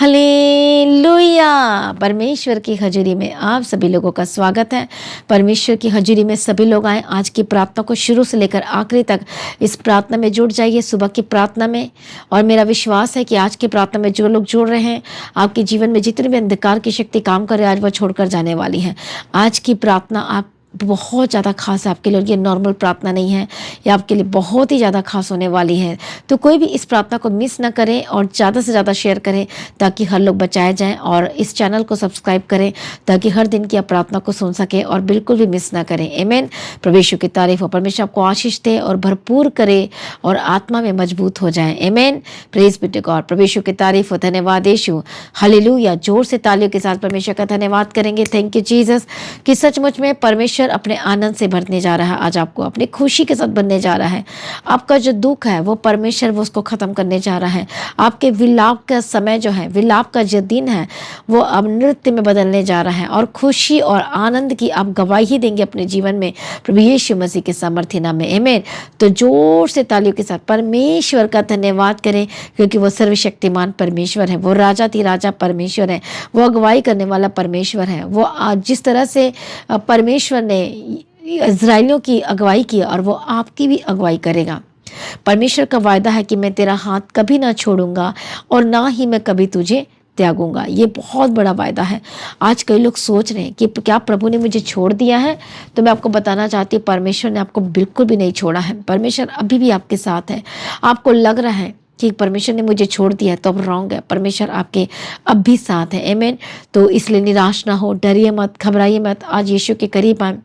Hallelujah. परमेश्वर की हजूरी में आप सभी लोगों का स्वागत है। परमेश्वर की हजूरी में सभी लोग आए। आज की प्रार्थना को शुरू से लेकर आखिरी तक इस प्रार्थना में जुड़ जाइए, सुबह की प्रार्थना में। और मेरा विश्वास है कि आज की प्रार्थना में जो लोग जुड़ रहे हैं, आपके जीवन में जितनी भी अंधकार की शक्ति काम करे आज वह छोड़कर जाने वाली है। आज की प्रार्थना आप बहुत ज़्यादा खास है आपके लिए। ये नॉर्मल प्रार्थना नहीं है, ये आपके लिए बहुत ही ज़्यादा खास होने वाली है। तो कोई भी इस प्रार्थना को मिस ना करें और ज़्यादा से ज़्यादा शेयर करें ताकि हर लोग बचाए जाएं, और इस चैनल को सब्सक्राइब करें ताकि हर दिन की आप प्रार्थना को सुन सकें और बिल्कुल भी मिस ना करें। आमीन। प्रभु यीशु की तारीफ हो। परमेश्वर आपको आशीष दे और भरपूर करे और आत्मा में मजबूत हो जाए। आमीन। Praise be to God. प्रभु यीशु की तारीफ हो। धन्यवाद यीशु। हालेलुया। जोर से तालियों के साथ परमेश्वर का धन्यवाद करेंगे। थैंक यू जीसस कि सचमुच में परमेश्वर अपने आनंद से भरने जा रहा है। आज आपको अपनी खुशी के साथ बनने जा रहा है। आपका जो दुख है वो परमेश्वर वो उसको खत्म करने जा रहा है। आपके विलाप का समय जो है, विलाप का जो दिन है वो अब नृत्य में बदलने जा रहा है और खुशी और आनंद की आप गवाही देंगे अपने जीवन में प्रभु यीशु मसीह के सामर्थ्य नाम में। आमीन। तो जोर से तालियों के साथ परमेश्वर का धन्यवाद करें क्योंकि वो सर्वशक्तिमान परमेश्वर है, वो राजा ती राजा परमेश्वर है, वो अगुवाई करने वाला परमेश्वर है। वो जिस तरह से परमेश्वर ने इज़राइलियों की अगुवाई की और वो आपकी भी अगुवाई करेगा। परमेश्वर का वायदा है कि मैं तेरा हाथ कभी ना छोड़ूंगा और ना ही मैं कभी तुझे त्यागूंगा। ये बहुत बड़ा वायदा है। आज कई लोग सोच रहे हैं कि क्या प्रभु ने मुझे छोड़ दिया है, तो मैं आपको बताना चाहती हूँ परमेश्वर ने आपको बिल्कुल भी नहीं छोड़ा है। परमेश्वर अभी भी आपके साथ है। आपको लग रहा है कि परमेश्वर ने मुझे छोड़ दिया तो अब रॉन्ग है। परमेश्वर आपके अब भी साथ है। आमीन। तो इसलिए निराश ना हो, डरिए मत, घबराइए मत। आज यीशु के करीब आए,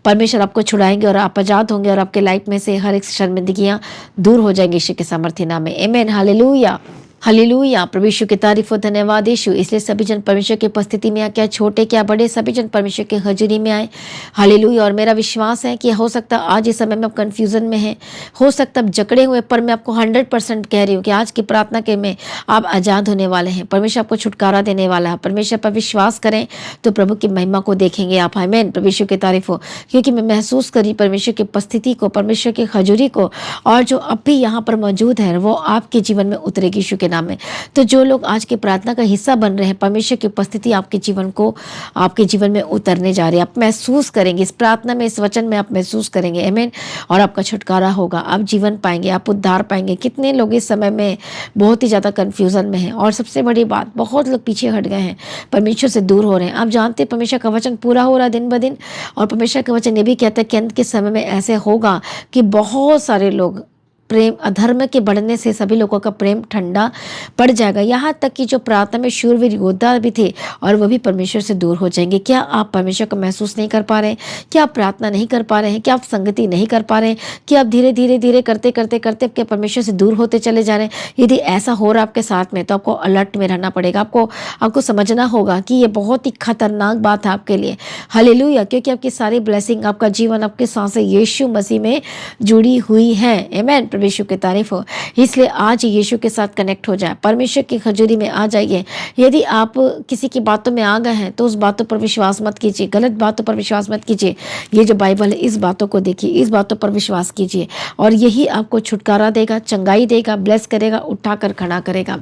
परमेश्वर आपको छुड़ाएंगे और आप आजाद होंगे और आपके लाइफ में से हर एक शर्मिंदगियां दूर हो जाएंगी यीशु के सामर्थ्य नाम में। आमीन। हालेलुया। हालेलुया। प्रभु यीशु की तारीफ हो। धन्यवाद यीशु। इसलिए सभी जन परमेश्वर की उपस्थिति में आए, क्या छोटे क्या बड़े, सभी जन परमेश्वर के हजूरी में आए। हालेलुया। और मेरा विश्वास है कि हो सकता आज इस समय में आप कन्फ्यूजन में हैं, हो सकता आप जकड़े हुए, पर मैं आपको 100% कह रही हूँ कि आज की प्रार्थना के में आप आज़ाद होने वाले हैं। परमेश्वर आपको छुटकारा देने वाला है। परमेश्वर पर विश्वास करें तो प्रभु की महिमा को देखेंगे आप। आमीन। प्रभु यीशु की तारीफ हो। क्योंकि मैं महसूस करी परमेश्वर की उपस्थिति को, परमेश्वर की हजूरी को, और जो अब भी यहाँ पर मौजूद है वो आपके जीवन में उतरेगी यीशु के नाम में। तो जो लोग आज की प्रार्थना का हिस्सा बन रहे हैं, परमेश्वर की उपस्थिति आपके जीवन को, आपके जीवन में उतरने जा रही है। आप महसूस करेंगे इस प्रार्थना में, इस वचन में आप महसूस करेंगे। आमीन। और आपका छुटकारा होगा, आप जीवन पाएंगे, आप उद्धार पाएंगे। कितने लोग इस समय में बहुत ही ज़्यादा कन्फ्यूजन में हैं, और सबसे बड़ी बात, बहुत लोग पीछे हट गए हैं, परमेश्वर से दूर हो रहे हैं। आप जानते हैं परमेश्वर का वचन पूरा हो रहा है दिन ब दिन, और परमेश्वर का वचन ये भी कहता है कि अंत के समय में ऐसे होगा कि बहुत सारे लोग, प्रेम अधर्म के बढ़ने से सभी लोगों का प्रेम ठंडा पड़ जाएगा। यहाँ तक कि जो प्रार्थना में शूरवीर योद्धा भी थे और वो भी परमेश्वर से दूर हो जाएंगे। क्या आप परमेश्वर को महसूस नहीं कर पा रहे हैं? क्या आप प्रार्थना नहीं कर पा रहे हैं? क्या आप संगति नहीं कर पा रहे हैं? कि आप धीरे धीरे धीरे करते करते करते क्या परमेश्वर से दूर होते चले जा रहे हैं? यदि ऐसा हो रहा है आपके साथ में, तो आपको अलर्ट में रहना पड़ेगा। आपको समझना होगा कि ये बहुत ही खतरनाक बात है आपके लिए। हालेलुया। क्योंकि आपकी सारी ब्लेसिंग, आपका जीवन, आपकी सांसें यीशु मसीह में जुड़ी हुई है। आमीन। यीशु की तारीफ हो। इसलिए आज यीशु के साथ कनेक्ट हो जाए, परमेश्वर की हजूरी में आ जाइए। यदि आप किसी की बातों में आ गए हैं तो उस बातों पर विश्वास मत कीजिए, गलत बातों पर विश्वास मत कीजिए। ये जो बाइबल है इस बातों को देखिए, इस बातों पर विश्वास कीजिए, और यही आपको छुटकारा देगा, चंगाई देगा, ब्लेस करेगा, उठाकर खड़ा करेगा।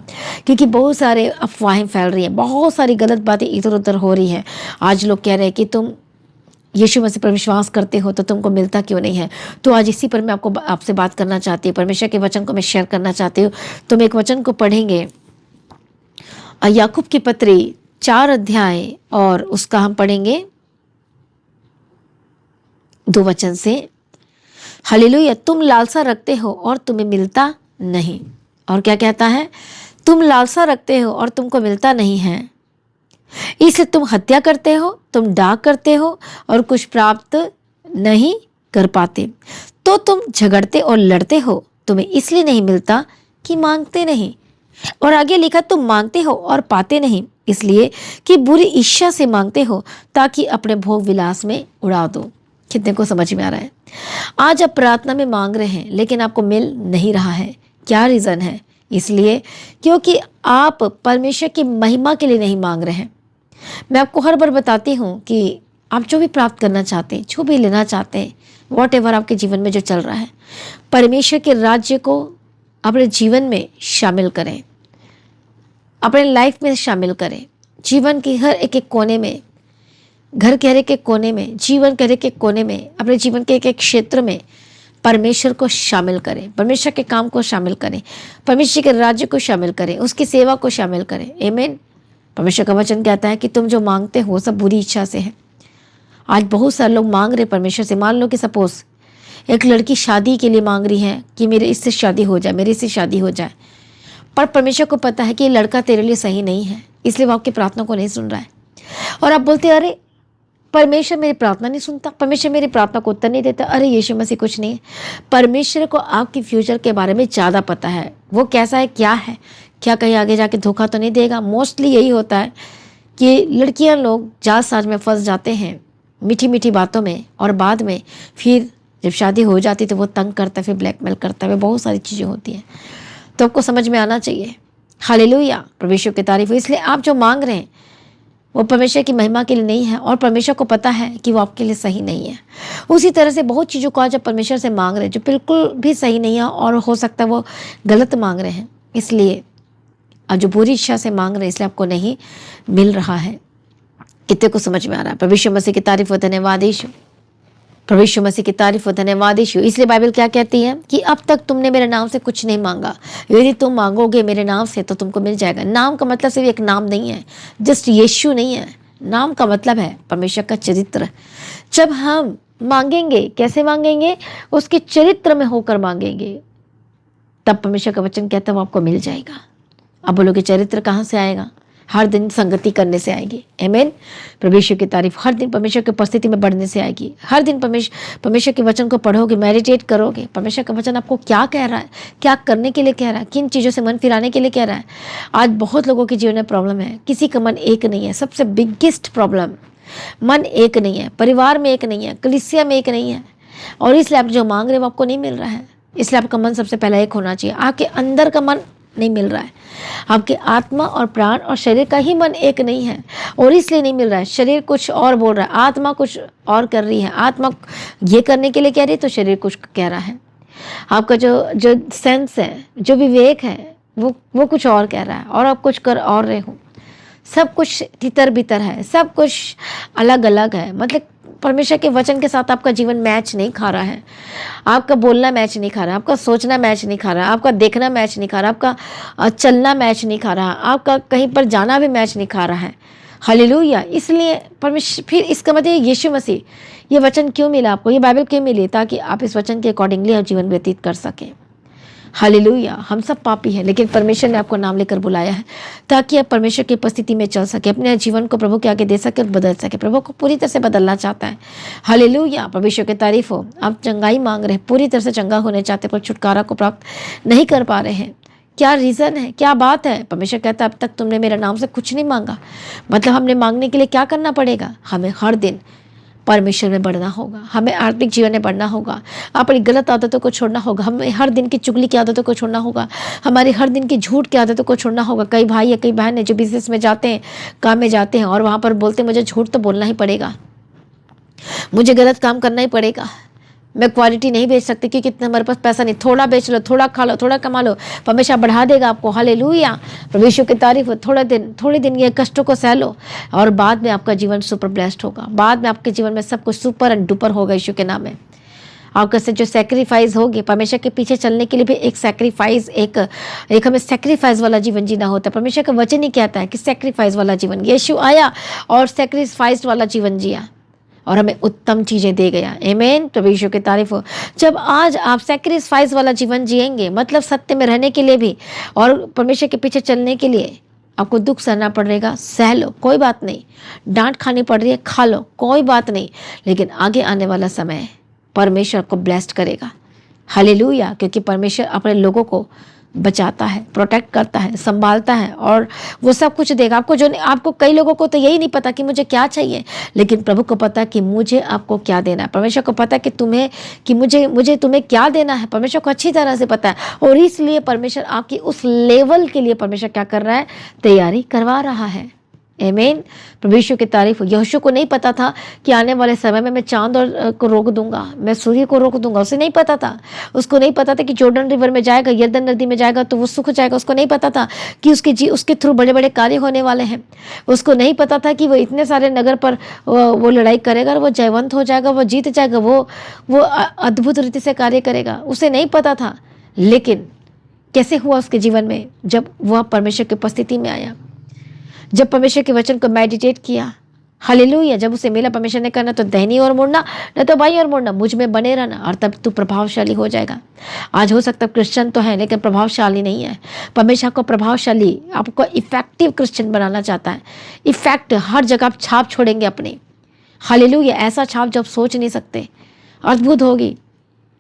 क्योंकि बहुत सारे अफवाहें फैल रही हैं, बहुत सारी गलत बातें इधर उधर हो रही हैं। आज लोग कह रहे हैं कि तुम यीशु मसीह पर विश्वास करते हो तो तुमको मिलता क्यों नहीं है। तो आज इसी पर मैं आपसे बात करना चाहती हूँ। परमेश्वर के वचन को मैं शेयर करना चाहती हूँ। तुम एक वचन को पढ़ेंगे, याकूब की पत्री 4 अध्याय, और उसका हम पढ़ेंगे 2 वचन से। हालेलुया। तुम लालसा रखते हो और तुम्हें मिलता नहीं। और क्या कहता है? तुम लालसा रखते हो और तुमको मिलता नहीं है, इसलिए तुम हत्या करते हो, तुम डाक करते हो और कुछ प्राप्त नहीं कर पाते। तो तुम झगड़ते और लड़ते हो, तुम्हें इसलिए नहीं मिलता कि मांगते नहीं। और आगे लिखा, तुम मांगते हो और पाते नहीं, इसलिए कि बुरी इच्छा से मांगते हो ताकि अपने भोग विलास में उड़ा दो। कितने को समझ में आ रहा है? आज आप प्रार्थना में मांग रहे हैं लेकिन आपको मिल नहीं रहा है। क्या रीज़न है? इसलिए क्योंकि आप परमेश्वर की महिमा के लिए नहीं मांग रहे हैं। मैं आपको हर बार बताती हूँ कि आप जो भी प्राप्त करना चाहते हैं, जो भी लेना चाहते हैं, वॉट एवर आपके जीवन में जो चल रहा है, परमेश्वर के राज्य को अपने जीवन में शामिल करें। अपने लाइफ में शामिल करें। जीवन के हर एक एक कोने में, घर के हर एक एक कोने में, जीवन के हर एक एक कोने में, अपने जीवन के एक एक क्षेत्र में परमेश्वर को शामिल करें, परमेश्वर के काम को शामिल करें, परमेश्वर के राज्य को शामिल करें, उसकी सेवा को शामिल करें। आमीन। परमेश्वर का वचन कहता है कि तुम जो मांगते हो सब बुरी इच्छा से है। आज बहुत सारे लोग मांग रहे परमेश्वर से। मान लो कि सपोज एक लड़की शादी के लिए मांग रही है कि मेरे इससे शादी हो जाए, मेरे इससे शादी हो जाए, पर परमेश्वर को पता है कि ये लड़का तेरे लिए सही नहीं है, इसलिए वो आपकी प्रार्थना को नहीं सुन रहा है। और आप बोलते हैं अरे परमेश्वर मेरी प्रार्थना नहीं सुनता, परमेश्वर मेरी प्रार्थना को उत्तर नहीं देता, अरे यीशु मसीह कुछ नहीं है। परमेश्वर को आपकी फ्यूचर के बारे में ज़्यादा पता है, वो कैसा है, क्या है, क्या कहीं आगे जाके धोखा तो नहीं देगा। मोस्टली यही होता है कि लड़कियां लोग जालसाज में फंस जाते हैं, मीठी मीठी बातों में, और बाद में फिर जब शादी हो जाती तो वो तंग करता है, फिर ब्लैकमेल करता है, बहुत सारी चीज़ें होती हैं। तो आपको समझ में आना चाहिए। हालेलुया, परमेश्वर की तारीफ हो। इसलिए आप जो मांग रहे हैं वो परमेश्वर की महिमा के लिए नहीं है, और परमेश्वर को पता है कि वो आपके लिए सही नहीं है। उसी तरह से बहुत चीज़ों को आज आप परमेश्वर से मांग रहे हैं जो बिल्कुल भी सही नहीं है, और हो सकता है वो गलत मांग रहे हैं, इसलिए आज जो बुरी इच्छा से मांग रहे हैं इसलिए आपको नहीं मिल रहा है। कितने को समझ में आ रहा है? परमेश्वर मसीह की तारीफ हो, धन्यवाद यीशु। परमेश्वर मसीह की तारीफ हो, धन्यवाद यीशु। इसलिए बाइबल क्या कहती है कि अब तक तुमने मेरे नाम से कुछ नहीं मांगा, यदि तुम मांगोगे मेरे नाम से तो तुमको मिल जाएगा। नाम का मतलब सिर्फ एक नाम नहीं है, जस्ट यीशु नहीं है। नाम का मतलब है परमेश्वर का चरित्र। जब हम मांगेंगे, कैसे मांगेंगे? उसके चरित्र में होकर मांगेंगे, तब परमेश्वर का वचन कहता है वो आपको मिल जाएगा। अब बोलोगे चरित्र कहाँ से आएगा? हर दिन संगति करने से आएगी। आमीन। परमेश्वर की तारीफ हर दिन परमेश्वर की उपस्थिति में बढ़ने से आएगी। हर दिन परमेश्वर के वचन को पढ़ोगे, मेडिटेट करोगे, परमेश्वर का वचन आपको क्या कह रहा है, क्या करने के लिए कह रहा है, किन चीज़ों से मन फिराने के लिए कह रहा है। आज बहुत लोगों के जीवन में प्रॉब्लम है, किसी का मन एक नहीं है। सबसे बिगेस्ट प्रॉब्लम, मन एक नहीं है, परिवार में एक नहीं है, कलीसिया में एक नहीं है, और इसलिए आप जो मांग रहे हो आपको नहीं मिल रहा है। इसलिए आपका मन सबसे पहला एक होना चाहिए। आपके अंदर का मन नहीं मिल रहा है, आपके आत्मा और प्राण और शरीर का ही मन एक नहीं है, और इसलिए नहीं मिल रहा है। शरीर कुछ और बोल रहा है, आत्मा कुछ और कर रही है। आत्मा ये करने के लिए कह रही है तो शरीर कुछ कह रहा है। आपका जो सेंस है, जो विवेक है, वो कुछ और कह रहा है, और आप कुछ कर और रहे हो। सब कुछ तितर बितर है, सब कुछ अलग अलग है। मतलब परमेश्वर के वचन के साथ आपका जीवन मैच नहीं खा रहा है। आपका बोलना मैच नहीं खा रहा, आपका सोचना मैच नहीं खा रहा, आपका देखना मैच नहीं खा रहा, आपका चलना मैच नहीं खा रहा, आपका कहीं पर जाना भी मैच नहीं खा रहा है। हालेलुया। इसलिए परमेश्वर, फिर इसका मतलब यीशु मसीह, ये वचन क्यों मिला आपको, ये बाइबल क्यों मिली? ताकि आप इस वचन के अकॉर्डिंगली आप जीवन व्यतीत कर सकें। हालेलुया। हम सब पापी हैं, लेकिन परमेश्वर ने आपको नाम लेकर बुलाया है ताकि आप परमेश्वर की उपस्थिति में चल सके, अपने जीवन को प्रभु के आगे दे सके और बदल सके। प्रभु को पूरी तरह से बदलना चाहता है। हालेलुया। परमेश्वर की तारीफ हो। आप चंगाई मांग रहे हैं, पूरी तरह से चंगा होने चाहते पर छुटकारा को प्राप्त नहीं कर पा रहे हैं। क्या रीज़न है, क्या बात है? परमेश्वर कहता है अब तक तुमने मेरे नाम से कुछ नहीं मांगा। मतलब हमने मांगने के लिए क्या करना पड़ेगा? हमें हर दिन परमेश्वर में बढ़ना होगा, हमें आत्मिक जीवन में बढ़ना होगा, अपनी गलत आदतों को छोड़ना होगा, हमें हर दिन की चुगली की आदतों को छोड़ना होगा, हमारी हर दिन की झूठ की आदतों को छोड़ना होगा। कई भाई या कई बहन है जो बिजनेस में जाते हैं, काम में जाते हैं, और वहाँ पर बोलते हैं मुझे झूठ तो बोलना ही पड़ेगा, मुझे गलत काम करना ही पड़ेगा, मैं क्वालिटी नहीं बेच सकती क्योंकि इतना हमारे पास पैसा नहीं। थोड़ा बेच लो, थोड़ा खा लो, थोड़ा कमा लो, परमेश्वर बढ़ा देगा आपको। हालेलुया। परमेश्वर की तारीफ हो। थोड़े दिन ये कष्टों को सह लो, और बाद में आपका जीवन सुपर ब्लेस्ड होगा। बाद में आपके जीवन में सब कुछ सुपर एंड डुपर होगा यीशु के नाम में। आपका से जो सेक्रीफाइस होगी, परमेश्वर के पीछे चलने के लिए भी एक सेक्रीफाइस, एक हमें सेक्रीफाइस वाला जीवन जीना होता है। परमेश्वर का वचन ही कहता है कि सेक्रीफाइस वाला जीवन, यीशु आया और सेक्रीफाइस वाला जीवन जिया और हमें उत्तम चीज़ें दे गया। आमीन। परमेश्वर की तारीफ हो। जब आज आप सैक्रिफाइस वाला जीवन जिएंगे, मतलब सत्य में रहने के लिए भी और परमेश्वर के पीछे चलने के लिए आपको दुख सहना पड़ेगा, सह लो, कोई बात नहीं। डांट खानी पड़ रही है, खा लो, कोई बात नहीं। लेकिन आगे आने वाला समय परमेश्वर आपको ब्लेस्ड करेगा। हालेलुया। क्योंकि परमेश्वर अपने लोगों को बचाता है, प्रोटेक्ट करता है, संभालता है, और वो सब कुछ देगा आपको। आपको कई लोगों को तो यही नहीं पता कि मुझे क्या चाहिए, लेकिन प्रभु को पता है कि मुझे आपको क्या देना है। परमेश्वर को पता है कि मुझे तुम्हें क्या देना है। परमेश्वर को अच्छी तरह से पता है, और इसलिए परमेश्वर आपकी उस लेवल के लिए परमेश्वर क्या कर रहा है? तैयारी करवा रहा है। आमीन। प्रभु यीशु की तारीफ हो। यहोशू को नहीं पता था कि आने वाले समय में मैं चांद और को रोक दूंगा, मैं सूर्य को रोक दूंगा। उसे नहीं पता था। उसको नहीं पता था कि जॉर्डन रिवर में जाएगा, यरदन नदी में जाएगा तो वो सूख जाएगा। उसको नहीं पता था कि उसके थ्रू बड़े बड़े कार्य होने वाले हैं। उसको नहीं पता था कि वो इतने सारे नगर पर वो लड़ाई करेगा और वो जयवंत हो जाएगा, वो जीत जाएगा, वो अद्भुत रीति से कार्य करेगा। उसे नहीं पता था। लेकिन कैसे हुआ उसके जीवन में? जब वह परमेश्वर की उपस्थिति में आया, जब परमेश्वर के वचन को मेडिटेट किया। हालेलुया। जब उसे मिला परमेश्वर ने कहना तो दाहिनी ओर मुड़ना, न तो बाईं ओर मुड़ना, मुझ में बने रहना और तब तू प्रभावशाली हो जाएगा। आज हो सकता है क्रिश्चियन तो है लेकिन प्रभावशाली नहीं है। परमेश्वर को प्रभावशाली, आपको इफेक्टिव क्रिश्चियन बनाना चाहता है। इफेक्ट, हर जगह आप छाप छोड़ेंगे अपनी। हालेलुया। ऐसा छाप जो आप सोच नहीं सकते। अद्भुत होगी,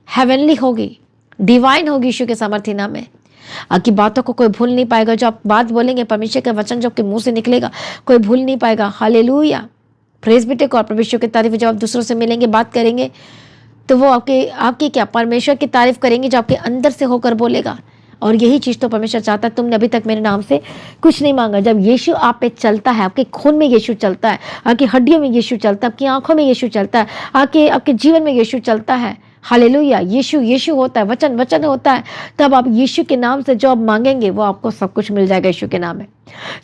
हेवनली होगी, डिवाइन होगी यीशु के सामर्थ्य नाम में। आपकी बातों को कोई भूल नहीं पाएगा। जो आप बात बोलेंगे, परमेश्वर का वचन जो आपके मुंह से निकलेगा, कोई भूल नहीं पाएगा। हालेलुया। प्रेज बेटे को। और परमेश्वर की तारीफ जब आप दूसरों से मिलेंगे, बात करेंगे तो वो आपकी क्या परमेश्वर की तारीफ करेंगे जो आपके अंदर से होकर बोलेगा। और यही चीज़ तो परमेश्वर चाहता है। तुमने अभी तक मेरे नाम से कुछ नहीं मांगा। जब यीशु आप पे चलता है, आपके खून में यीशु चलता है, आपकी हड्डियों में यीशु चलता है, आपकी आंखों में यीशु चलता है, आपके जीवन में यीशु चलता है। हालेलुया। यीशु यीशु होता है, वचन वचन होता है। तब आप यीशु के नाम से जो आप मांगेंगे वो आपको सब कुछ मिल जाएगा यीशु के नाम में।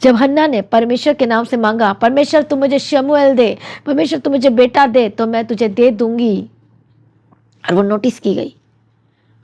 जब हन्ना ने परमेश्वर के नाम से मांगा, परमेश्वर तू मुझे शमूएल दे, परमेश्वर तू मुझे बेटा दे, तो मैं तुझे दे दूंगी, और वो नोटिस की गई।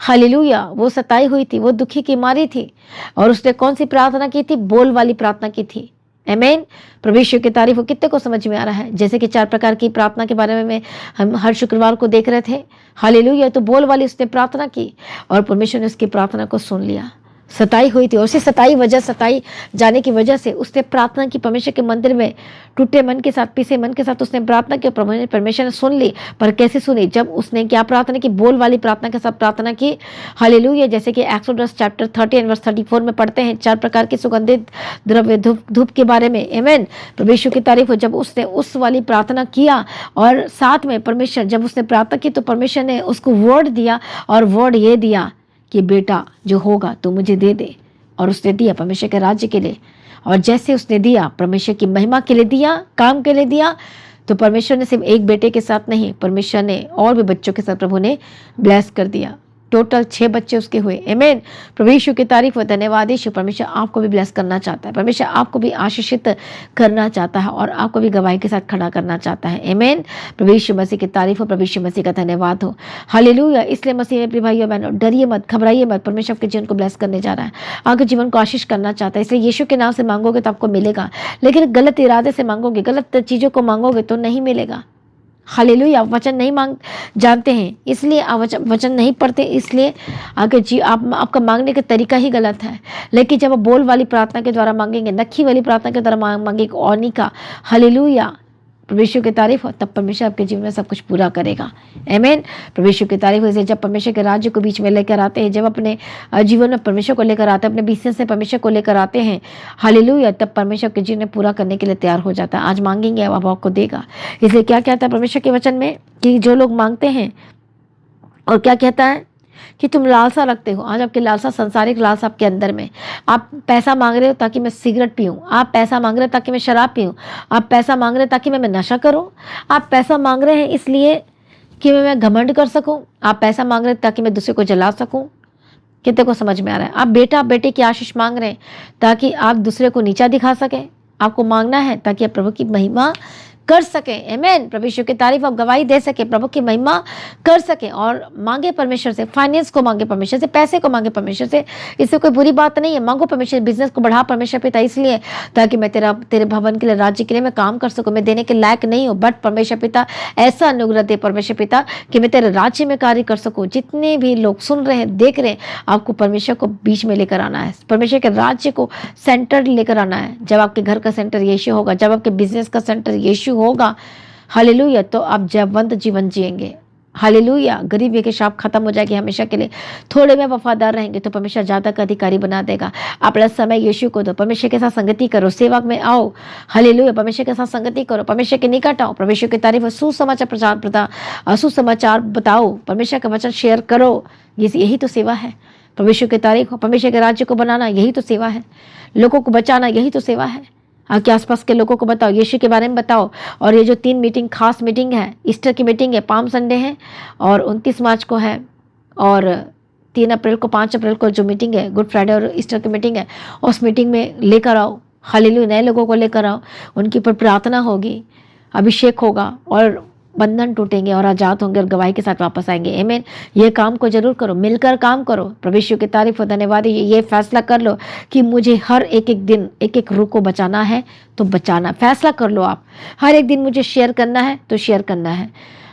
हालेलुया। वो सताई हुई थी, वो दुखी की मारी थी, और उसने कौन सी प्रार्थना की थी? बोल वाली प्रार्थना की थी। आमीन। प्रभु यीशु की तारीफ हो। कितने को समझ में आ रहा है? जैसे कि 4 प्रकार की प्रार्थना के बारे में हम हर शुक्रवार को देख रहे थे। हालेलुया। तो बोल वाली उसने प्रार्थना की और परमेश्वर ने उसकी प्रार्थना को सुन लिया। सताई हुई थी, उसी सताई जाने की वजह से उसने प्रार्थना की। परमेश्वर के मंदिर में टूटे मन के साथ, पीसे मन के साथ उसने प्रार्थना की। परमेश्वर ने सुन ली। पर कैसे सुनी? जब उसने क्या प्रार्थना की? बोल वाली प्रार्थना के साथ प्रार्थना की। हालेलुया। जैसे कि एक्सोडस चैप्टर 30 वर्स 34 में पढ़ते हैं 4 प्रकार की सुगंधित द्रव्य धूप के बारे में। आमीन। प्रभु यीशु की तारीफ हो। जब उसने उस वाली प्रार्थना किया और साथ में परमेश्वर, जब उसने प्रार्थना की तो परमेश्वर ने उसको वर्ड दिया, और वर्ड ये दिया कि बेटा जो होगा तो मुझे दे दे। और उसने दिया परमेश्वर के राज्य के लिए। और जैसे उसने दिया, परमेश्वर की महिमा के लिए दिया, काम के लिए दिया, तो परमेश्वर ने सिर्फ एक बेटे के साथ नहीं, परमेश्वर ने और भी बच्चों के साथ प्रभु ने ब्लेस कर दिया। टोटल 6 बच्चे उसके हुए। आमीन। प्रभु यीशु की तारीफ हो। धन्यवाद यीशु। परमेश्वर आपको भी ब्लेस करना चाहता है। परमेश्वर आपको भी आशीषित करना चाहता है और आपको भी गवाही के साथ खड़ा करना चाहता है। आमीन। प्रभु यीशु मसीह की तारीफ हो। प्रभु यीशु मसीह का धन्यवाद हो। हालेलुया। इसलिए मसीह में प्रिय भाइयों बहनों, डरिए मत, घबराइए मत। परमेश्वर आपके जीवन को ब्लेस करने जा रहा है, आपके जीवन को आशीष करना चाहता है। इसलिए यीशु के नाम से मांगोगे तो आपको मिलेगा, लेकिन गलत इरादे से मांगोगे, गलत चीज़ों को मांगोगे तो नहीं मिलेगा। हालेलुया। आप वचन नहीं जानते हैं, इसलिए आप वचन नहीं पढ़ते, इसलिए आपका मांगने का तरीका ही गलत है। लेकिन जब आप बोल वाली प्रार्थना के द्वारा मांगेंगे, नखी वाली प्रार्थना के द्वारा मांगेंगे, ओनी का, हालेलुया, परमेश्वर की तारीफ हो, तब परमेश्वर आपके जीवन में सब कुछ पूरा करेगा। आमीन। परमेश्वर की तारीफ हो। जब परमेश्वर के राज्य को बीच में लेकर आते हैं, जब अपने जीवन में परमेश्वर को लेकर आते हैं, अपने बिजनेस से परमेश्वर को लेकर आते हैं, हालेलुया, तब परमेश्वर के जीवन में पूरा करने के लिए तैयार हो जाता है। आज मांगेंगे, अब आपको देगा। इसलिए क्या कहता है परमेश्वर के वचन में कि जो लोग मांगते हैं, और क्या कहता है कि तुम लालसा रखते हो। आज आपकी लालसा, संसारिक लालसा आपके अंदर में। आप पैसा मांग रहे हो ताकि मैं सिगरेट पीऊँ, आप पैसा मांग रहे हो ताकि मैं शराब पीऊँ, आप पैसा मांग रहे हो ताकि मैं नशा करूँ, आप पैसा मांग रहे हैं इसलिए कि मैं घमंड कर सकूँ, आप पैसा मांग रहे हैं ताकि मैं दूसरे को जला सकूँ। कितने को समझ में आ रहा है? आप बेटे की आशीष मांग रहे हैं ताकि आप दूसरे को नीचा दिखा सकें। आपको मांगना है ताकि आप प्रभु की महिमा कर सके। आमीन। प्रभु यीशु की तारीफ, आप गवाही दे सके, प्रभु की महिमा कर सके। और मांगे परमेश्वर से, फाइनेंस को मांगे परमेश्वर से, पैसे को मांगे परमेश्वर से। इससे कोई बुरी बात नहीं है। मांगो परमेश्वर, बिजनेस को बढ़ा परमेश्वर पिता, इसलिए ताकि मैं तेरे भवन के लिए, राज्य के लिए मैं काम कर सकूं। मैं देने के लायक नहीं हूँ, बट परमेश्वर पिता ऐसा अनुग्रह दे परमेश्वर पिता कि मैं तेरे राज्य में कार्य कर सकूँ। जितने भी लोग सुन रहे हैं, देख रहे हैं, आपको परमेश्वर को बीच में लेकर आना है, परमेश्वर के राज्य को सेंटर लेकर आना है। जब आपके घर का सेंटर यीशु होगा, जब आपके बिजनेस का सेंटर यीशु होगा, हालेलुया, तो आप जयवंत जीवन जिएंगे। हालेलुया। गरीबी के शाप खत्म हो जाएगी हमेशा के लिए। थोड़े में वफादार रहेंगे तो परमेश्वर ज्यादा का अधिकारी बना देगा। अपना समय यीशु को दो, परमेश्वर के साथ संगति करो, सेवा में आओ। हालेलुया। परमेश्वर के साथ संगति करो, परमेश्वर के निकट आओ, परमेश्वर की तारीफ, सुसमाचार बताओ, परमेश्वर का वचन शेयर करो। यही तो सेवा है। परमेश्वर की तारीफ हो। परमेश्वर के राज्य को बनाना, यही तो सेवा है। लोगों को बचाना, यही तो सेवा है। आपके आसपास के लोगों को बताओ, यीशु के बारे में बताओ। और ये जो 3 मीटिंग, खास मीटिंग है, ईस्टर की मीटिंग है, पाम संडे है और 29 मार्च को है, और 3 अप्रैल को, 5 अप्रैल को जो मीटिंग है, गुड फ्राइडे और ईस्टर की मीटिंग है, उस मीटिंग में लेकर आओ। हालेलुया, नए लोगों को लेकर आओ, उनकी ऊपर प्रार्थना होगी, अभिषेक होगा और बंधन टूटेंगे और आजाद होंगे और गवाही के साथ वापस आएंगे। आमीन। ये काम को जरूर करो, मिलकर काम करो। प्रभु यीशु की तारीफ हो, धन्यवाद। ये फैसला कर लो कि मुझे हर एक एक दिन एक एक रूह को बचाना है तो बचाना। फैसला कर लो आप, हर एक दिन मुझे शेयर करना है तो शेयर करना है।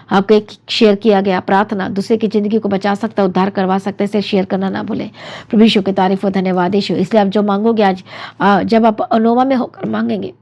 आपको एक शेयर किया गया प्रार्थना दूसरे की जिंदगी को बचा सकता है, उद्धार करवा सकता है, इसे शेयर करना ना भूले। प्रभु यीशु की तारीफ हो, धन्यवाद यीशु। इसलिए आप जो मांगोगे आज, जब आप अनोवा में होकर मांगेंगे,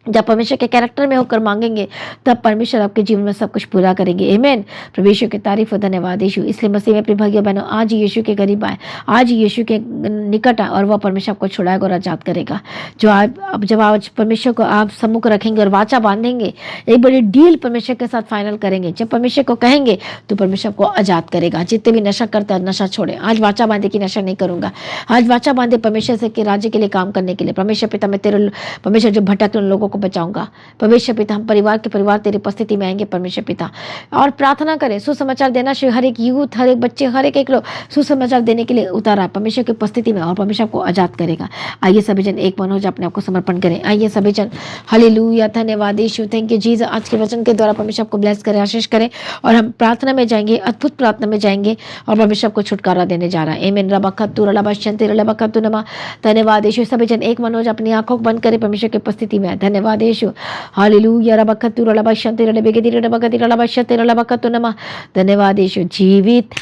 जब परमेश्वर के कैरेक्टर में होकर मांगेंगे, तब परमेश्वर आपके जीवन में सब कुछ पूरा करेंगे। आमीन। प्रभु यीशु की तारीफ हो, धन्यवाद यीशु। इसलिए मसीह में अपने भाइयों बहनों, आज यीशु के करीब आए, आज यीशु के निकट आए और वह परमेश्वर आपको छुड़ाएगा और आजाद करेगा। जो आप जब आज परमेश्वर को आप सम्मुख रखेंगे और वाचा बांधेंगे, एक बड़ी डील परमेश्वर के साथ फाइनल करेंगे। जब परमेश्वर को कहेंगे तो परमेश्वर को आजाद करेगा। जितने भी नशा करते हैं नशा छोड़े। आज वाचा बांधे कि नशा नहीं करूंगा, आज वाचा बांधे परमेश्वर से के राज्य के लिए काम करने के लिए। परमेश्वर पिता, मैं तेरे परमेश्वर जो भटक उन लोगों को बचाऊंगा। परमेश्वर पिता, हम परिवार के परिवार तेरी उपस्थिति में आएंगे परमेश्वर पिता, और प्रार्थना करें सुसमाचार देना। हर एक यूथ, हर एक बच्चे, हर एक लोग सुसमाचार देने के लिए उतारा परमेश्वर की उपस्थिति में, और परमेश्वर को आजाद करेगा। आइए सभी जन एक मन हो जाए, अपने आप को समर्पण करें। आइए सभी जन, हालेलुया, धन्यवाद यीशु, थैंक यू जीसस। आज के वचन के द्वारा परमेश्वर को ब्लेस करें, आशीष करें, और हम प्रार्थना में जाएंगे, अद्भुत प्रार्थना में जाएंगे, और परमेश्वर को छुटकारा देने जा रहा है। आमीन। रबखतु रलबशंति रलबखतु नमा, धन्यवाद यीशु। सभी जन एक मन हो जाए, अपनी आंखों को बंद करें, परमेश्वर की उपस्थिति में। धन्यवाद यीशु, हालेलुया। रबखतु रलबशंति रलबेगति रलबगति रलबशंति रलबखतु नमा, धन्यवाद यीशु। जीवित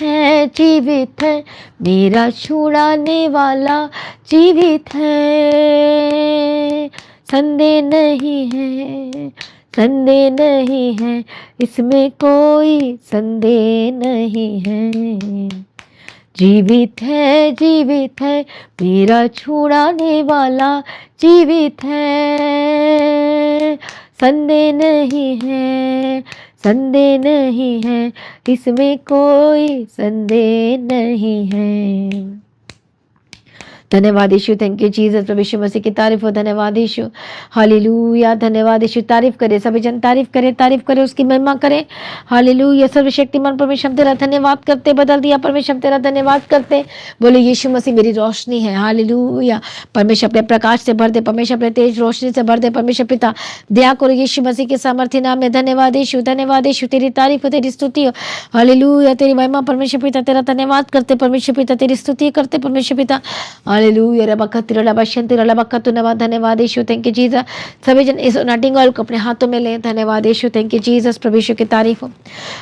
है मेरा छुड़ाने वाला, जीवित है, संदेह नहीं है, संदेह नहीं है, इसमें कोई संदेह नहीं है। जीवित है मेरा छुड़ाने वाला, जीवित है, संदेह नहीं है, संदेह नहीं है, इसमें कोई संदेह नहीं है। धन्यवाद यीशु, थैंक यू जीसस। प्रभु यीशु मसीह की तारीफ हो, धन्यवाद यीशु, हालेलुया, धन्यवाद यीशु। तारीफ करें सभी जन, तारीफ करें, उसकी महिमा करें। हालेलुया, सर्वशक्तिमान परमेश्वर तेरा धन्यवाद करते, बदल दिया परमेश्वर तेरा धन्यवाद करते। बोले यीशु मसीह मेरी रोशनी है। हालेलुया, परमेश्वर अपने प्रकाश से भर दे, परमेश्वर अपने तेज रोशनी से भर दे। परमेश्वर पिता दया करो यीशु मसीह के सामर्थ्य नाम में। धन्यवाद यीशु, धन्यवाद यीशु, तेरी तारीफ हो, तेरी स्तुति हो। हालेलुया, तेरी महिमा परमेश्वर पिता तेरा धन्यवाद करते, परमेश्वर पिता तेरी स्तुति करते, परमेश्वर पिता। हालेलुया, रबखत रलबशंति रलबखतु नमा, धन्यवाद यीशु, थैंक यू जीसस। सभी जन इस अनॉइंटिंग ऑयल को अपने हाथों में लें। धन्यवाद यीशु, थैंक यू जीसस। प्रभु यीशु की तारीफ हो,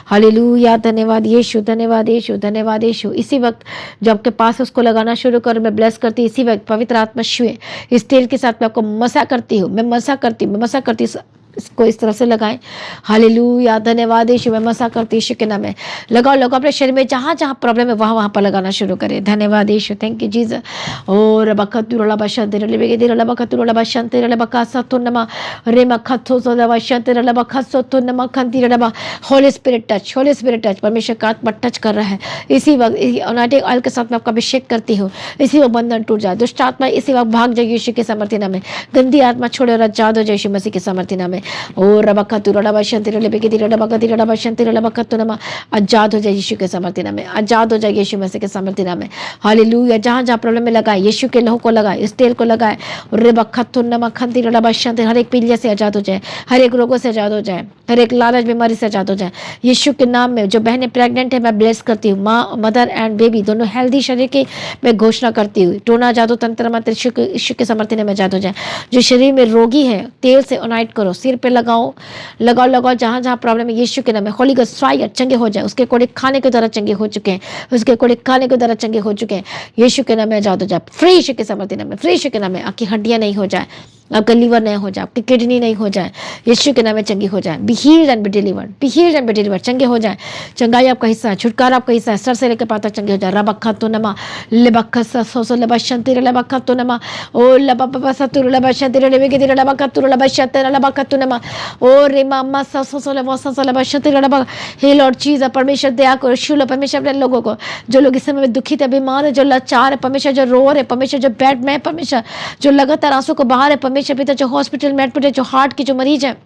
हालेलुया, धन्यवाद यीशु, धन्यवाद यीशु, धन्यवाद यीशु। इसी वक्त जो आपके पास उसको लगाना शुरू करो, मैं ब्लेस करती हूँ। इसी वक्त पवित्र आत्मा छुए, इस तेल के साथ मैं आपको मसा करती हूँ, मैं मसा करती हूँ। इसको इस तरह से लगाएं। हालेलुया, धन्यवाद यीशु, मैं मसा करती यीशु के नाम में। लगाओ अपने शरीर में, जहाँ जहाँ प्रॉब्लम है वहाँ पर लगाना शुरू करें। धन्यवाद यीशु, थैंक यू जीसस। और बखतु रलबशंति रलबेगति रलबखतु रलबशंति रलबखसतु नमा, रेमखतु रलबशंति रलबखसतु नमा खंति रलबा। होली स्पिरिट टच, परमेश्वर का आत्मा टच कर रहा है। इसी वक्त अनॉइंटिंग ऑयल के साथ मैं आपका अभिषेक करती हूँ। इसी वक्त बंधन टूट जाए, दुष्ट आत्मा इसी वक्त भाग जाए यीशु के सामर्थ्य नाम में। गंदी आत्मा छोड़े और आजाद हो जाए यीशु मसीह के सामर्थ्य नाम में। ओ रबखतु रलबशंति रलबेगति रलबगति रलबशंति रलबखतु नमा, आजाद हो जाए यीशु के सामर्थ्य नाम में, आजाद हो जाए यीशु मसीह के सामर्थ्य नाम में। हालेलुया, जहाँ जहाँ प्रॉब्लम में लगाए, यीशु के लहू को लगाए, इस तेल को लगाए। रबखतु नमा खंति रलबशंति, हर एक पीलिया से आजाद हो जाए, हर एक रोगों से आजाद हो जाए, हर एक लालच बीमारी से आजाद हो जाए यीशु के नाम में। जो बहनें प्रेग्नेंट है मैं ब्लेस करती हूँ, माँ, मदर एंड बेबी दोनों हेल्दी शरीर की मैं घोषणा करती हूँ। टोना जादू तंत्र मंत्र यीशु के सामर्थ्य नाम में आजाद हो जाए। जो शरीर में रोगी है तेल से अनॉइंट करो, सिर पे लगाओ, जहाँ जहाँ प्रॉब्लम है यीशु के नाम में। होली गॉस्ट फायर, चंगे हो जाए। उसके कोड़े खाने के द्वारा चंगे हो चुके हैं, उसके कोड़े खाने के द्वारा चंगे हो चुके हैं यीशु के नाम में आजाद हो जाए। फ्री यीशु के सामर्थ्य नाम में, फ्री यीशु के नाम में। आपकी हड्डियां नहीं हो जाए, आपका लीवर नहीं हो जाए, आपकी किडनी नहीं हो जाए, यीशु के नाम में चंगी हो जाए। Be healed and be delivered, be healed and be delivered, चंगे हो जाए। चंगाई आपका हिस्सा है, छुटकारा आपका हिस्सा है, सर से लेकर पाता चंगे हो जाए। रबखतु नमा लिबखससो लबशंति रलबखतु नमा, ओ लबबसतु रलबशंति रलबेगति रलबखतु रलबशंति रलबखतु नमा, ओ रे मामा ससो लबससो लबशंति रलब। हे लॉर्ड जीसस, परमेश्वर दया करो, शुल परमेश्वर अपने लोगों को, जो लोग इस समय में दुखित है, बीमार है, जो लाचार है, परमेश्वर जो रो रहे, परमेश्वर जो बेड में है, परमेश्वर जो लगातार आंसू को बहा रहे, परमेश्वर पिता जो हॉस्पिटल में एडमिट है, जो हार्ट की जो मरीज है,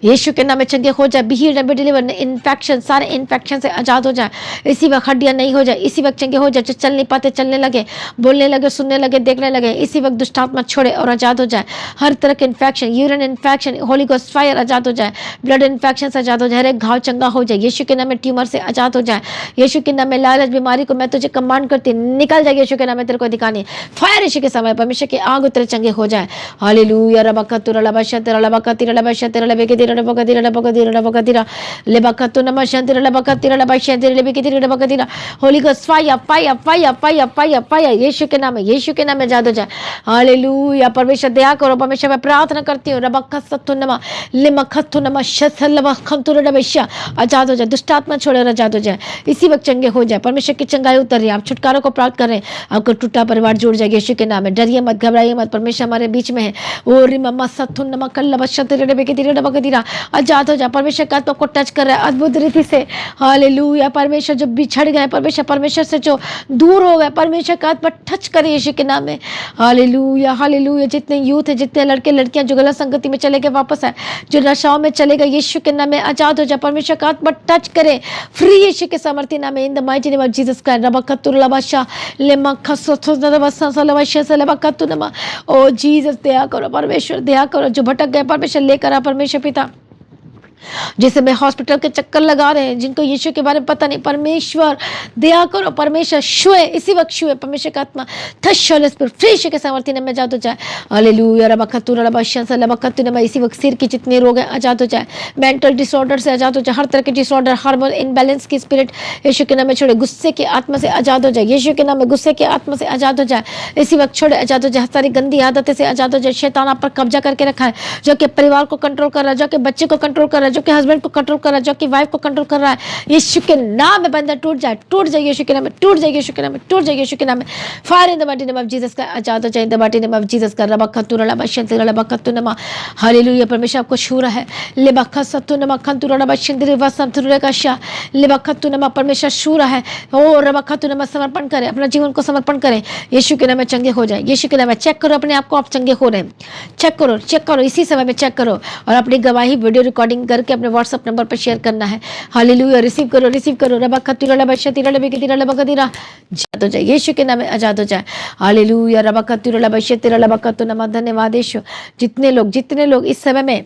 यीशु के नाम में चंगे हो जाए, be healed and be delivered. Infection, सारे इन्फेक्शन से आज़ाद हो जाए, इसी वक्त हड्डियां नहीं हो जाए, इसी वक्त चंगे हो जाए, जो चल नहीं पाते चलने लगे, बोलने लगे, सुनने लगे, देखने लगे, इसी वक्त दुष्टात्मा छोड़े और आज़ाद हो जाए। हर तरह के infection, urine infection, holy ghost fire आज़ाद हो जाए, ब्लड इन्फेक्शन से आज़ाद हो जाए, हर एक घाव चंगा हो जाए, यीशु के नाम में ट्यूमर से आज़ाद हो जाए, यीशु के नाम में लालच बीमारी को मैं तुझे कमांड करती निकल जाए, यीशु के नाम में तेरे को दिखानी फायर, यीशु के समय परमेश्वर की आग उतरे चंगे हो जाए। हालेलुया रबकतुर लबशत रबकतिर लबशत रबकतिर रबकतिर रबकतिर रबकतिर लेबकतु नमशंतिर लबकतिर लबशंतिर लेबकतिर रबकतिर। Holy ghost fire fire fire fire fire fire, Yeshu के नाम में, यीशु के नाम में आज़ाद हो जाए। हालेलुया परमेश्वर दया करो, परमेश्वर मैं प्रार्थना करती हूँ, रबकसतु नमा लिमखतु नमा शसलबखंतुर रबशा, आज़ाद हो जाए, दुष्टात्मा छोड़े और आज़ाद हो जाए, इसी वक्त चंगे हो जाए, परमेश्वर की चंगाई उतर रही है, आप छुटकारों को प्राप्त कर रहे हैं, आपका टूटा परिवार जुड़ जाएगा यीशु के नाम में। डरिए मत, घबराइए मत, परमेश्वर हमारे बीच में है। ओ रिमम्मा सत्थु नमा कल्लबशतिर रबकतिर रबकतिर, आज़ाद हो जाए, परमेश्वर का तो को टच कर रहा है अद्भुत रीति से। हालेलुया परमेश्वर जो बिछड़ गए, परमेश्वर से जो दूर हो गए, परमेश्वर का पर टच करे यीशु के नाम में। हालेलुया हालेलुया, जितने यूथ है, जितने लड़के लड़कियां जो गलत संगति में चले गए वापस आए, जो नशाओं में चले गए, यीशु के नाम में आज़ाद हो जाए, परमेश्वर का पर टच करे फ्री यीशु के सामर्थ्य नाम में, in the mighty name of Jesus Christ. रबकतुर लबशा लेमखससु नबसस लबशस लबकतु नमा। ओ जीसस दया करो, परमेश्वर दया करो, जो भटक गए परमेश्वर लेकर आ, परमेश्वर पिता जिसे मैं हॉस्पिटल के चक्कर लगा रहे हैं, जिनको यीशु के बारे में पता नहीं, परमेश्वर दया करो, परमेश्वर छुए, इसी वक्त छुए, परमेश्वर का आत्मा फ्री यीशु के सामर्थ्य में आजाद हो जाए। हालेलुया रबकतुर लबशस लबकतु नमा, इसी वक्त सिर के जितने रोग हैं आजाद हो जाए, मेंटल डिसऑर्डर से आजाद हो जाए, हर तरह के डिसऑर्डर, हार्मोन इनबैलेंस की स्पिरिट यीशु के नाम में छोड़े, गुस्से की आत्मा से आजाद हो जाए, यीशु के नाम में गुस्से की आत्मा से आजाद हो जाए, इसी वक्त छोड़े, आजाद हो जाए, सारी गंदी आदतें से आजाद हो जाए। शैतान आप पर कब्जा करके रखा है, जो कि परिवार को कंट्रोल कर रहा है, जो कि बच्चे को कंट्रोल कर रहा है, जो कि हस्बैंड को कंट्रोल कर रहा है, जो कि वाइफ को कंट्रोल कर रहा है, यीशु के नाम में बंधन टूट जाए, टूट जाए यीशु के नाम में, टूट जाए यीशु के नाम में, टूट जाए यीशु के नाम में। Fire in the mighty name of Jesus का, आजाद हो जाए इन the mighty name of Jesus का। रबकतुर लबशंतिर लबकतु नमा। हालेलुया परमेश्वर आपको छू रहा है, लेबखसतु नमा खंतुर लबशंतिर वसंतुर का शा लेबखतु नमा, परमेश्वर छू रहा है। ओ रबकतु नमा, समर्पण करें, अपना जीवन को समर्पण करें, यीशु के नाम में चंगे हो जाए, यीशु के नाम में। चेक करो अपने आप को, आप चंगे हो रहे हैं, चेक करो, चेक करो, इसी समय में चेक करो, और अपनी गवाही वीडियो रिकॉर्डिंग करके अपने व्हाट्सएप नंबर पर शेयर करना है। हालेलुया रिसीव करो, रिसीव करो। रबकतुर लबशंतिर लबकतिर लबकतिर, आजाद हो जाए, यीशु के नाम में आजाद हो जाए। हालेलुया रबकतुर लबशंतिर लबकतु नमा। धन्यवाद यीशु। जितने लोग इस समय में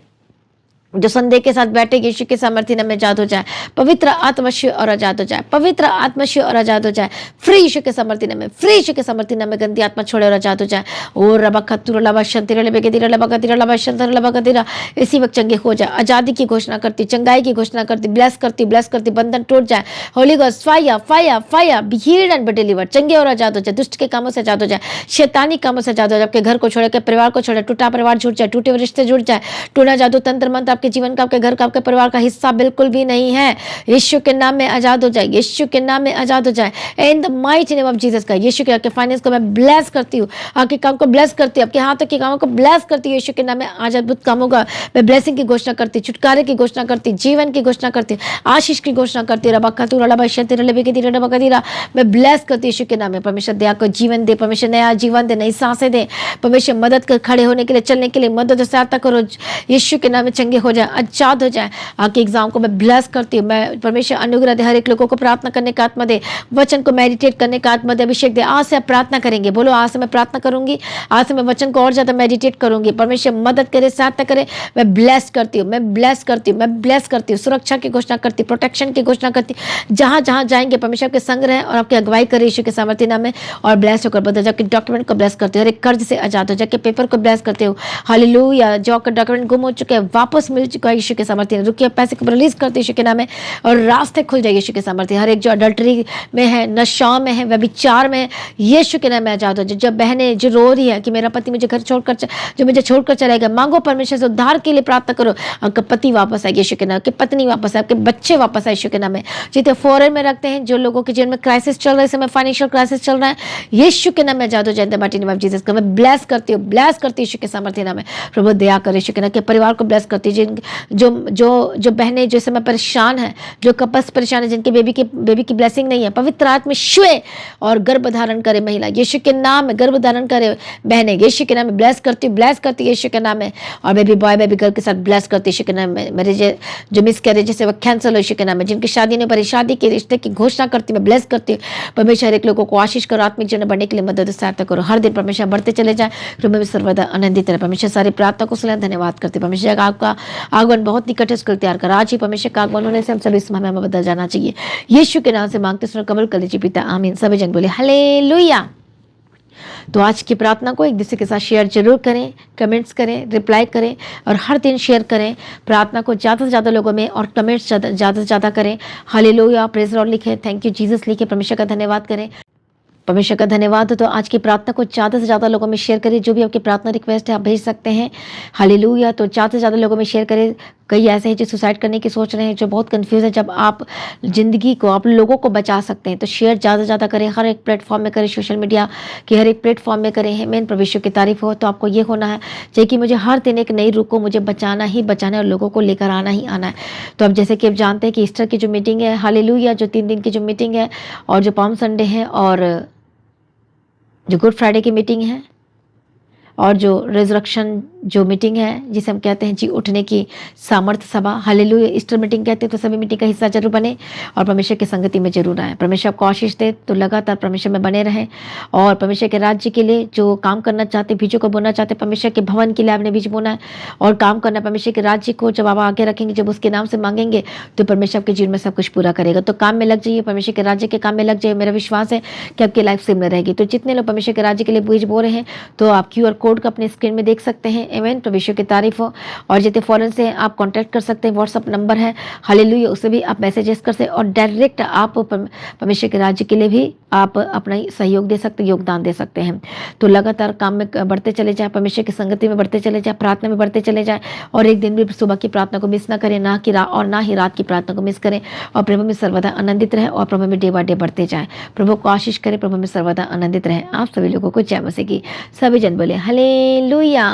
जो संदेह के साथ बैठे, यीशु के सामर्थ्य नाम में आजाद हो जाए, पवित्र आत्मशय और आजाद हो जाए, पवित्र आत्मशय और आजाद हो जाए, फ्री यीशु के सामर्थ्य नाम में, फ्री यीशु के सामर्थ्य नाम में गंदी आत्मा छोड़े और आजाद हो जाए। ओ रबकतुर लबशंतिर लबकतिर लबकतिर लबशंतिर लबकतिर, इसी वक्त चंगे हो जाए, आजादी की घोषणा करती, चंगाई की घोषणा करती, ब्लेस करती, बंधन टूट जाए। Holy ghost fire fire fire, be healed and be delivered, चंगे और आजाद हो जाए, दुष्ट के कामों से आजाद हो जाए, शैतानी कामों से आजाद हो जाए, आपके घर को छोड़े, आपके परिवार को छोड़े, टूटा परिवार जुड़ जाए, टूटे रिश्ते जुड़ जाए, टूटा जादू तंत्र मंत्र आपके जीवन का, आपके घर का, आपके परिवार का हिस्सा बिल्कुल भी नहीं है, यीशु के नाम में आजाद हो जाए, यीशु के नाम में आजाद हो जाए, इन the mighty name of Jesus का। यीशु के आपके फाइनेंस को मैं ब्लेस करती हूँ, आपके काम को ब्लेस करती हूँ, आपके हाथों के कामों को ब्लेस करती हूँ, यीशु के नाम में आज अद्भुत कामों का मैं ब्लेसिंग की घोषणा करती, छुटकारे की घोषणा करती, जीवन की घोषणा करती, आशीष की घोषणा करती। रबकतुर लबशंतिर लबकतिर लबकतिर, मैं ब्लेस करती यीशु के नाम में। परमेश्वर दया को जीवन दे, परमेश्वर नया जीवन दे, नई सांसें दे, परमेश्वर मदद कर, खड़े होने के लिए, चलने के लिए मदद और सहायता करो, यीशु के नाम में चंगे हो जाए, आजाद हो जाए। आपके एग्जाम को मैं ब्लेस करती हूँ, मैं परमेश्वर अनुग्रह दे, हर एक लोगों को प्रार्थना करने का आत्मा दे, वचन को मेडिटेट करने का आत्मा दे, अभिषेक दे। आज से आप प्रार्थना करेंगे, बोलो आज से मैं प्रार्थना करूंगी, आज से मैं वचन को और ज्यादा मेडिटेट करूंगी, परमेश्वर मदद करे, सहायता करे, मैं ब्लेस करती हूँ, मैं ब्लेस करती हूँ, मैं ब्लेस करती हूँ, सुरक्षा की घोषणा करती, प्रोटेक्शन की घोषणा करती, जहां जहां जाएंगे परमेश्वर के संग रहे और आपकी अगुवाई करे यीशु के सामर्थ्य नाम में, और ब्लेस होकर बदल जाओ, डॉक्यूमेंट को ब्लेस करते हो, हर एक कर्ज से आजाद हो जाके, पेपर को ब्लेस करते हो। हालेलुया, जो आपका डॉक्यूमेंट गुम हो चुके हैं वापस मिल चुका है यीशु के सामर्थ्य, रुकिए पैसे को रिलीज करते यीशु के नाम में, और रास्ते खुल जाए यीशु के सामर्थ्य। हर एक जो अडल्टरी में है, नशा में है, व्यभिचार में है, यीशु के नाम में आजाद हो जाए। जब बहनें जो रो रही है कि मेरा पति मुझे घर छोड़कर जो मुझे छोड़कर चलेगा, मांगो परमेश्वर से उद्धार के लिए प्रार्थना करो, आपका पति वापस आए यीशु के नाम, आपकी पत्नी वापस आए, आपके बच्चे वापस आए यीशु के नाम में। जितने फॉरेन में रखते हैं, जो लोगों के जीवन में क्राइसिस चल रहा है, इस समय फाइनेंशियल क्राइसिस चल रहा है, यीशु के नाम में आजाद हो जाए, इन the mighty name of Jesus का। मैं ब्लेस करती हूँ, ब्लेस करती हूँ यीशु के सामर्थ्य नाम में। प्रभु दया करे यीशु के नाम के परिवार को ब्लेस करती है, जो जो जो बहनें जो समय परेशान हैं, जो कपस परेशान है, जिनके बेबी की ब्लेसिंग नहीं है, पवित्र आत्मा छुए और गर्भ धारण करे महिला, यीशु के नाम में गर्भ धारण करे बहनें, यीशु के नाम में ब्लेस करती हूँ, ब्लेस करती यीशु के नाम में। और बेबी बॉय बेबी गर्ल के साथ ब्लेस करती यीशु के नाम में। मेरे जो मिस कैरेज जैसे वो कैंसिल हो यीशु के नाम में, जिनकी शादी नहीं पर शादी के रिश्ते की घोषणा करती मैं ब्लेस करती हूँ। परमेश्वर हर एक लोगों को आशीष करो, आत्मिक जीवन बढ़ने के लिए मदद सहायता करो, हर दिन परमेश्वर बढ़ते चले जाए, प्रभु में सर्वदा आनंदित रहे। परमेश्वर सारी प्रार्थना को सुना, धन्यवाद करते परमेश्वर। आपका आगमन बहुत निकट है, उसको तैयार कर आज ही परमेश्वर का आगमन होने से हम सभी इस समय में बदल जाना चाहिए। यीशु के नाम से मांगते सुनो, कबूल कर लीजिए पिता, आमीन। सभी जन बोले हालेलुया। तो आज की प्रार्थना को एक दूसरे के साथ शेयर जरूर करें, कमेंट्स करें, रिप्लाई करें और हर दिन शेयर करें प्रार्थना को ज़्यादा से ज़्यादा लोगों में, और कमेंट्स ज़्यादा से ज़्यादा करें। हालेलुया, प्रेज लॉर्ड लिखें, थैंक यू जीसस लिखें, परमेश्वर का धन्यवाद करें। परमेश्वर का धन्यवाद हो तो आज की प्रार्थना को ज़्यादा से ज़्यादा लोगों में शेयर करें। जो भी आपकी प्रार्थना रिक्वेस्ट है आप भेज सकते हैं। हालेलुया, तो ज़्यादा से ज़्यादा लोगों में शेयर करें। कई ऐसे हैं जो सुसाइड करने की सोच रहे हैं, जो बहुत कंफ्यूज है। जब आप ज़िंदगी को, आप लोगों को बचा सकते हैं तो शेयर ज़्यादा से ज़्यादा करें, हर एक प्लेटफॉर्म में करें, सोशल मीडिया के हर एक प्लेटफॉर्म में करें। मेन परमेश्वर की तारीफ हो। तो आपको ये होना है चाहिए कि मुझे हर दिन एक नई रूह को मुझे बचाना ही बचाना है और लोगों को लेकर आना ही आना है। तो अब जैसे कि आप जानते हैं कि ईस्टर की जो मीटिंग है, हालेलुया, जो 3 दिन की जो मीटिंग है, और जो पाम संडे है, और जो गुड फ्राइडे की मीटिंग है, और जो रिजरेक्शन जो मीटिंग है जिसे हम कहते हैं जी उठने की सामर्थ्य सभा, हालेलुया, ईस्टर मीटिंग कहते हैं। तो सभी मीटिंग का हिस्सा जरूर बने और परमेश्वर की संगति में जरूर आए। परमेश्वर आपको आशीष दे। तो लगातार परमेश्वर में बने रहें और परमेश्वर के राज्य के लिए जो काम करना चाहते, बीजों को बोना चाहते, परमेश्वर के भवन के लिए आपने बीज बोना है और काम करना। परमेश्वर के राज्य को जब आप आगे रखेंगे, जब उसके नाम से मांगेंगे, तो परमेश्वर आपके जीवन में सब कुछ पूरा करेगा। तो काम में लग जाइए, परमेश्वर के राज्य के काम में लग जाइए। मेरा विश्वास है कि आपकी लाइफ सिमिलर रहेगी। तो जितने लोग परमेश्वर के राज्य के लिए बीज बो रहे हैं, तो आप QR कोड को अपने स्क्रीन में देख सकते हैं। आमीन, परमेश्वर की तारीफ हो। और जितने फॉरेन से आप कांटेक्ट कर सकते हैं, व्हाट्सअप नंबर है, हालेलुया, उससे भी आप मैसेजेस कर सकते हैं और डायरेक्ट आप परमेश्वर के राज्य के लिए भी आप अपना सहयोग दे सकते, योगदान दे सकते हैं। तो लगातार काम में बढ़ते चले जाए, परमेश्वर की संगति में बढ़ते चले जाए, प्रार्थना में बढ़ते चले जाए और एक दिन भी सुबह की प्रार्थना को मिस ना करें, ना ही रात की प्रार्थना को मिस करें और प्रभु में सर्वदा आनंदित रहे और प्रभु में डे बाय डे बढ़ते जाए। प्रभु को आशीष करें, प्रभु में सर्वदा आनंदित रहे। आप सभी लोगों को जय मसीह की। सभी जन बोले हालेलुया।